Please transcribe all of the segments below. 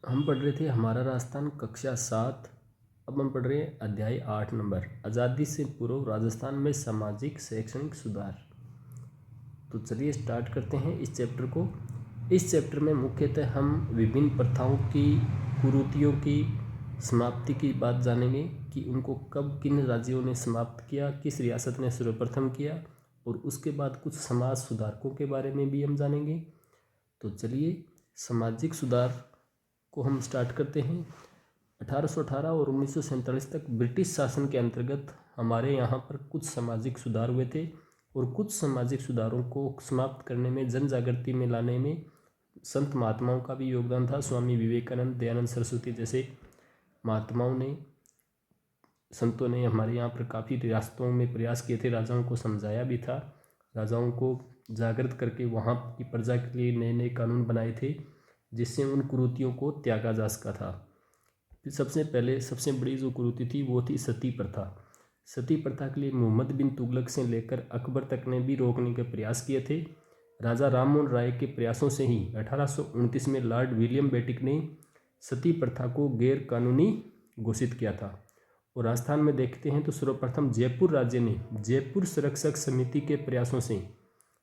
हम पढ़ रहे थे हमारा राजस्थान कक्षा 7। अब हम पढ़ रहे हैं अध्याय 8 नंबर आज़ादी से पूर्व राजस्थान में सामाजिक शैक्षणिक सुधार। तो चलिए स्टार्ट करते हैं इस चैप्टर को। इस चैप्टर में मुख्यतः हम विभिन्न प्रथाओं की, कुरीतियों की समाप्ति की बात जानेंगे कि उनको कब किन राज्यों ने समाप्त किया, किस रियासत ने सर्वप्रथम किया, और उसके बाद कुछ समाज सुधारकों के बारे में भी हम जानेंगे। तो चलिए सामाजिक सुधार को हम स्टार्ट करते हैं। 1818 और 1947 तक ब्रिटिश शासन के अंतर्गत हमारे यहाँ पर कुछ सामाजिक सुधार हुए थे, और कुछ सामाजिक सुधारों को समाप्त करने में, जन जागृति में लाने में संत महात्माओं का भी योगदान था। स्वामी विवेकानंद, दयानंद सरस्वती जैसे महात्माओं ने, संतों ने हमारे यहाँ पर काफ़ी रियासतों में प्रयास किए थे, राजाओं को समझाया भी था, राजाओं को जागृत करके वहाँ की प्रजा के लिए नए नए कानून बनाए थे जिससे उन कुरीतियों को त्यागा जा सका था। फिर सबसे पहले सबसे बड़ी जो कुरीति थी वो थी सती प्रथा। सती प्रथा के लिए मोहम्मद बिन तुगलक से लेकर अकबर तक ने भी रोकने के प्रयास किए थे। राजा राममोहन राय के प्रयासों से ही 1829 में लॉर्ड विलियम बेटिक ने सती प्रथा को गैर कानूनी घोषित किया था। और राजस्थान में देखते हैं तो सर्वप्रथम जयपुर राज्य ने जयपुर संरक्षक समिति के प्रयासों से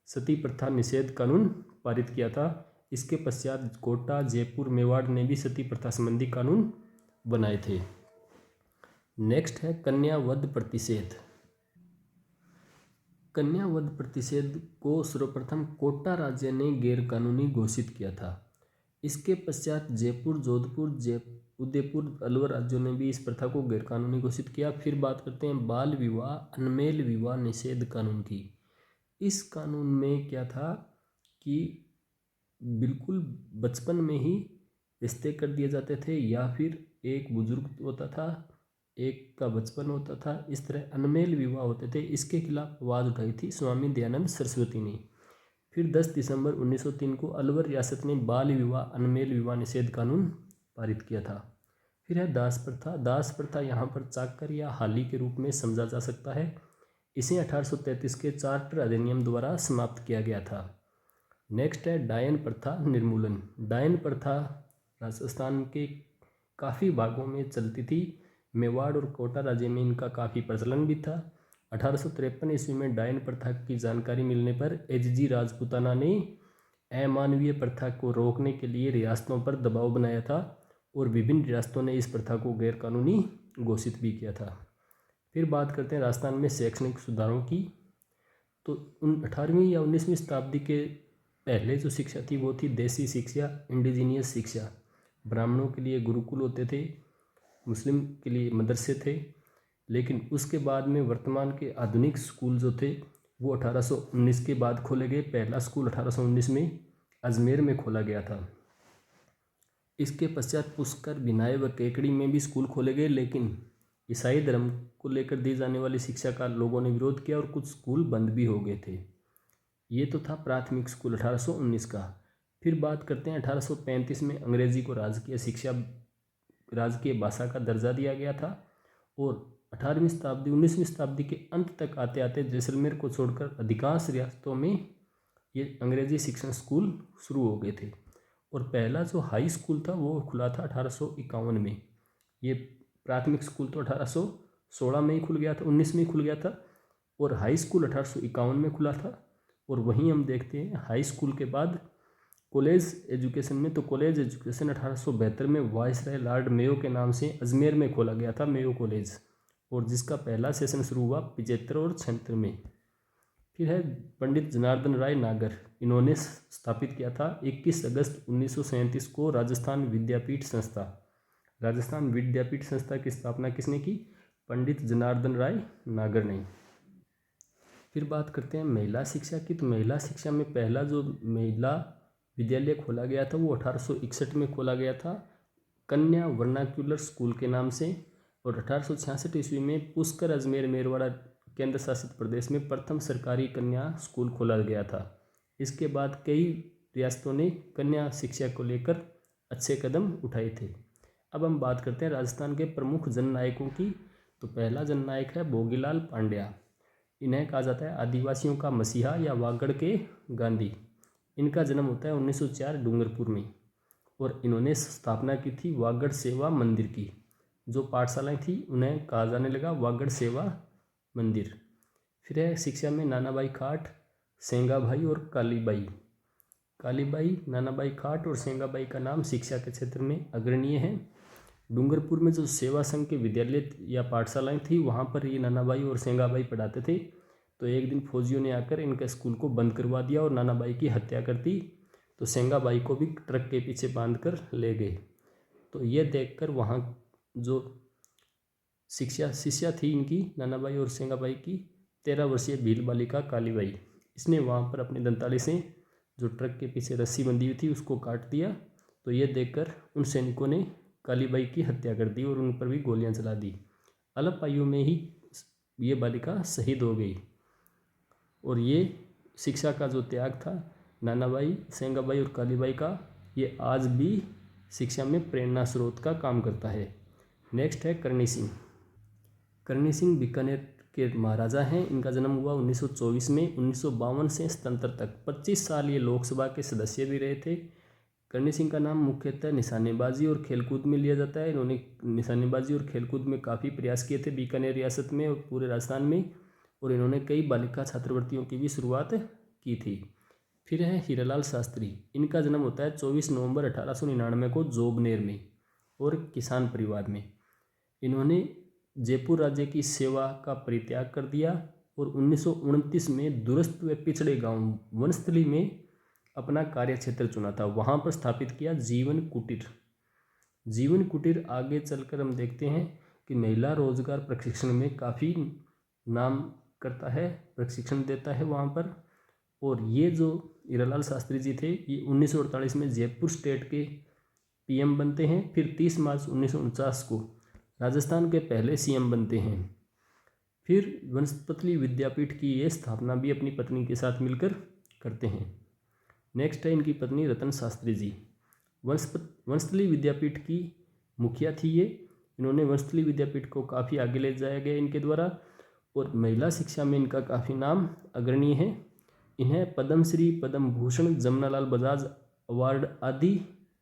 सती प्रथा निषेध कानून पारित किया था। इसके पश्चात कोटा, जयपुर, मेवाड़ ने भी सती प्रथा संबंधी कानून बनाए थे। नेक्स्ट है कन्या वध प्रतिषेध। कन्या वध प्रतिषेध को सर्वप्रथम कोटा राज्य ने गैर कानूनी घोषित किया था। इसके पश्चात जयपुर, जोधपुर, उदयपुर, अलवर राज्यों ने भी इस प्रथा को गैर कानूनी घोषित किया। फिर बात करते हैं बाल विवाह, अनमेल विवाह निषेध कानून की। इस कानून में क्या था कि बिल्कुल बचपन में ही रिश्ते कर दिए जाते थे, या फिर एक बुजुर्ग होता था, एक का बचपन होता था, इस तरह अनमेल विवाह होते थे। इसके खिलाफ आवाज़ उठाई थी स्वामी दयानंद सरस्वती ने। फिर 10 दिसंबर 1903 को अलवर रियासत ने बाल विवाह, अनमेल विवाह निषेध कानून पारित किया था। फिर है दास प्रथा। दास प्रथा यहाँ पर चाकर या हाली के रूप में समझा जा सकता है। इसे 1833 के चार्टर अधिनियम द्वारा समाप्त किया गया था। नेक्स्ट है डायन प्रथा निर्मूलन। डायन प्रथा राजस्थान के काफ़ी भागों में चलती थी। मेवाड़ और कोटा राज्य में इनका काफ़ी प्रचलन भी था। 1853 ईस्वी में डायन प्रथा की जानकारी मिलने पर एच.जी. राजपूताना ने अमानवीय प्रथा को रोकने के लिए रियासतों पर दबाव बनाया था, और विभिन्न रियासतों ने इस प्रथा को गैर कानूनी घोषित भी किया था। फिर बात करते हैं राजस्थान में शैक्षणिक सुधारों की। तो 18वीं या 19वीं शताब्दी के पहले जो शिक्षा थी वो थी देसी शिक्षा, इंडिजीनियस शिक्षा। ब्राह्मणों के लिए गुरुकुल होते थे, मुस्लिम के लिए मदरसे थे। लेकिन उसके बाद में वर्तमान के आधुनिक स्कूल जो थे वो 1819 के बाद खोले गए। पहला स्कूल 1819 में अजमेर में खोला गया था। इसके पश्चात पुष्कर, बिनाय व केकड़ी में भी स्कूल खोले गए, लेकिन ईसाई धर्म को लेकर दी जाने वाली शिक्षा का लोगों ने विरोध किया और कुछ स्कूल बंद भी हो गए थे। ये तो था प्राथमिक स्कूल 1819 का। फिर बात करते हैं 1835 में अंग्रेजी को राजकीय शिक्षा, राजकीय भाषा का दर्जा दिया गया था। और 18वीं शताब्दी 19वीं शताब्दी के अंत तक आते आते जैसलमेर को छोड़कर अधिकांश रियासतों में ये अंग्रेजी शिक्षण स्कूल शुरू हो गए थे। और पहला जो हाई स्कूल था वो खुला था 1851 में। ये प्राथमिक स्कूल तो 1816 में ही खुल गया था, 19 में ही खुल गया था, और हाई स्कूल 1851 में खुला था। और वहीं हम देखते हैं हाई स्कूल के बाद कॉलेज एजुकेशन में, तो कॉलेज एजुकेशन 1872 में वायसराय लॉर्ड मेयो के नाम से अजमेर में खोला गया था, मेयो कॉलेज, और जिसका पहला सेशन शुरू हुआ 75 और 76 में। फिर है पंडित जनार्दन राय नागर, इन्होंने स्थापित किया था 21 अगस्त 1937 को राजस्थान विद्यापीठ संस्था। राजस्थान विद्यापीठ संस्था की स्थापना किसने की? पंडित जनार्दन राय नागर ने। फिर बात करते हैं महिला शिक्षा की। तो महिला शिक्षा में पहला जो महिला विद्यालय खोला गया था वो 1861 में खोला गया था, कन्या वर्नाक्यूलर स्कूल के नाम से। और 1866 ईस्वी में पुष्कर, अजमेर, मेरवाड़ा केंद्र शासित प्रदेश में प्रथम सरकारी कन्या स्कूल खोला गया था। इसके बाद कई रियासतों ने कन्या शिक्षा को लेकर अच्छे कदम उठाए थे। अब हम बात करते हैं राजस्थान के प्रमुख जननायकों की। तो पहला जननायक है भोगीलाल पांड्या। इन्हें कहा जाता है आदिवासियों का मसीहा या वागड़ के गांधी। इनका जन्म होता है 1904 डूंगरपुर में। और इन्होंने स्थापना की थी वागड़ सेवा मंदिर की। जो पाठशालाएं थी उन्हें कहा जाने लगा वागड़ सेवा मंदिर। फिर है शिक्षा में नानाबाई खाट, सेंगाबाई और कालीबाई। कालीबाई, नानाबाई खाट और सेंगाबाई का नाम शिक्षा के क्षेत्र में अग्रणीय है। डूंगरपुर में जो सेवा संघ के विद्यालय या पाठशालाएं थी वहाँ पर ये नानाबाई और सेंगाबाई पढ़ाते थे। तो एक दिन फौजियों ने आकर इनके स्कूल को बंद करवा दिया और नानाबाई की हत्या कर दी। तो सेंगाबाई को भी ट्रक के पीछे बांध कर ले गए। तो ये देखकर वहाँ जो शिष्या थी इनकी नानाबाई और सेंगाबाई की 13 वर्षीय भील बालिका कालीबाई, इसने वहाँ पर अपनी दंताली से जो ट्रक के पीछे रस्सी बंधी हुई थी उसको काट दिया। तो ये देखकर उन सैनिकों ने कालीबाई की हत्या कर दी और उन पर भी गोलियां चला दी। अल्प आयु में ही ये बालिका शहीद हो गई। और ये शिक्षा का जो त्याग था नानाबाई, सेंगाबाई और कालीबाई का, ये आज भी शिक्षा में प्रेरणा स्रोत का काम करता है। नेक्स्ट है करणी सिंह। करणी सिंह बीकानेर के महाराजा हैं। इनका जन्म हुआ 1924 में। 1952 से स्वतंत्र तक 25 साल ये लोकसभा के सदस्य भी रहे थे। करणी सिंह का नाम मुख्यतः निशानेबाजी और खेलकूद में लिया जाता है। इन्होंने निशानेबाजी और खेलकूद में काफ़ी प्रयास किए थे बीकानेर रियासत में और पूरे राजस्थान में, और इन्होंने कई बालिका छात्रवृत्तियों की भी शुरुआत की थी। फिर है हीरालाल शास्त्री। इनका जन्म होता है 24 नवंबर 1899 को जोबनेर में और किसान परिवार में। इन्होंने जयपुर राज्य की सेवा का परित्याग कर दिया और 1929 में दूरस्थ व पिछड़े गांव वनस्थली में अपना कार्यक्षेत्र चुना था। वहां पर स्थापित किया जीवन कुटीर। जीवन कुटीर आगे चलकर हम देखते हैं कि महिला रोजगार प्रशिक्षण में काफ़ी नाम करता है, प्रशिक्षण देता है वहाँ पर। और ये जो हीरालाल शास्त्री जी थे ये 1948 में जयपुर स्टेट के पीएम बनते हैं। फिर 30 मार्च 1949 को राजस्थान के पहले सीएम बनते हैं। फिर वनस्थली विद्यापीठ की ये स्थापना भी अपनी पत्नी के साथ मिलकर करते हैं। नेक्स्ट है इनकी पत्नी रतन शास्त्री जी। वनस्थली विद्यापीठ की मुखिया थी ये। इन्होंने वनस्थली विद्यापीठ को काफ़ी आगे ले जाया गया इनके द्वारा, और महिला शिक्षा में इनका काफ़ी नाम अग्रणीय है। इन्हें पद्मश्री, पद्म भूषण, जमनालाल बजाज अवार्ड आदि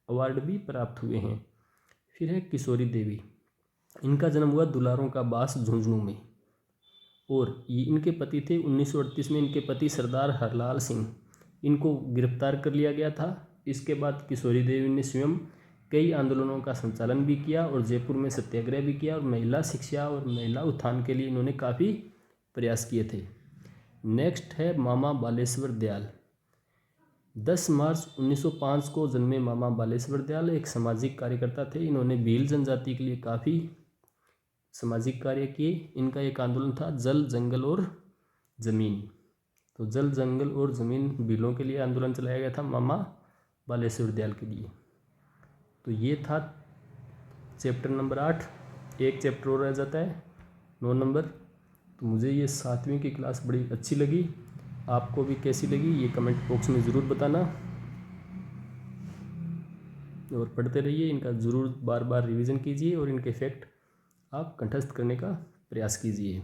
अवार्ड भी प्राप्त हुए हैं। फिर है किशोरी देवी। इनका जन्म हुआ दुलारों का बास झुंझुनू में, और ये इनके पति थे 1938 में। इनके पति सरदार हरलाल सिंह, इनको गिरफ्तार कर लिया गया था। इसके बाद किशोरी देवी ने स्वयं कई आंदोलनों का संचालन भी किया और जयपुर में सत्याग्रह भी किया, और महिला शिक्षा और महिला उत्थान के लिए इन्होंने काफ़ी प्रयास किए थे। नेक्स्ट है मामा बालेश्वर दयाल। 10 मार्च 1905 को जन्मे मामा बालेश्वर दयाल एक सामाजिक कार्यकर्ता थे। इन्होंने भील जनजाति के लिए काफ़ी सामाजिक कार्य किए। इनका एक आंदोलन था जल, जंगल और ज़मीन। तो जल, जंगल और ज़मीन भीलों के लिए आंदोलन चलाया गया था मामा बालेश्वर दयाल के लिए। तो ये था चैप्टर नंबर 8। एक चैप्टर और रह जाता है 9 नंबर। तो मुझे ये 7वीं की क्लास बड़ी अच्छी लगी। आपको भी कैसी लगी ये कमेंट बॉक्स में ज़रूर बताना, और पढ़ते रहिए। इनका ज़रूर बार बार रिवीजन कीजिए और इनके फैक्ट आप कंठस्थ करने का प्रयास कीजिए।